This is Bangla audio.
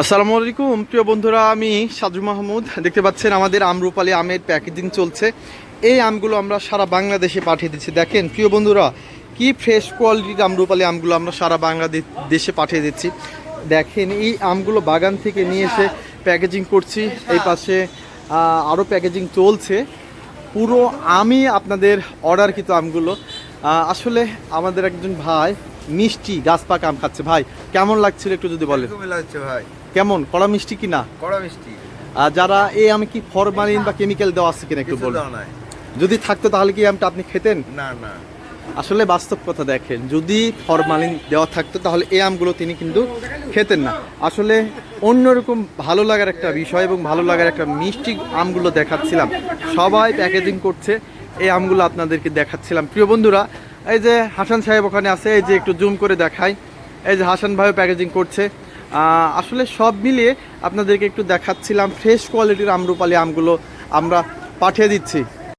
আসসালামু আলাইকুম প্রিয় বন্ধুরা, আমি সাজু মাহমুদ। দেখতে পাচ্ছেন আমাদের আমরুপালি আমের প্যাকেজিং চলছে। এই আমগুলো আমরা সারা বাংলাদেশে পাঠিয়ে দিচ্ছি। দেখেন প্রিয় বন্ধুরা, কি ফ্রেশ কোয়ালিটির আমরুপালি আমগুলো আমরা সারা বাংলাদেশে পাঠিয়ে দিচ্ছি। দেখেন এই আমগুলো বাগান থেকে নিয়ে এসে প্যাকেজিং করছি। এই পাশে আরও প্যাকেজিং চলছে। পুরো আমি আপনাদের অর্ডারকৃত আমগুলো। আসলে আমাদের একজন ভাই মিষ্টি গাছ পাকা আম খাচ্ছে। ভাই কেমন লাগছিল একটু যদি বলেন। ভাই কেমন, কড়া মিষ্টি কিনা? কড়া মিষ্টি। যারা এই আমি কি ফরমালিন বা কেমিক্যাল দেওয়া আছে কিনা একটু বলুন। যদি থাকতো তাহলে কি আমটা আপনি খেতেন? না না, আসলে বাস্তব কথা দেখেন, যদি ফরমালিন দেওয়া থাকতো তাহলে এই আমগুলো তিনি কিন্তু খেতেন না। আসলে অন্যরকম ভালো লাগার একটা বিষয় এবং ভালো লাগার একটা মিষ্টি আমগুলো দেখাচ্ছিলাম। সবাই প্যাকেজিং করছে, এই আমগুলো আপনাদেরকে দেখাচ্ছিলাম। প্রিয় বন্ধুরা, এই যে হাসান সাহেব ওখানে আছে, এই যে একটু জুম করে দেখাই, এই যে হাসান ভাইও প্যাকেজিং করছে। আসলে সব মিলিয়ে আপনাদেরকে একটু দেখাচ্ছিলাম ফ্রেশ কোয়ালিটির আমরুপালি আমগুলো আমরা পাঠিয়ে দিচ্ছি।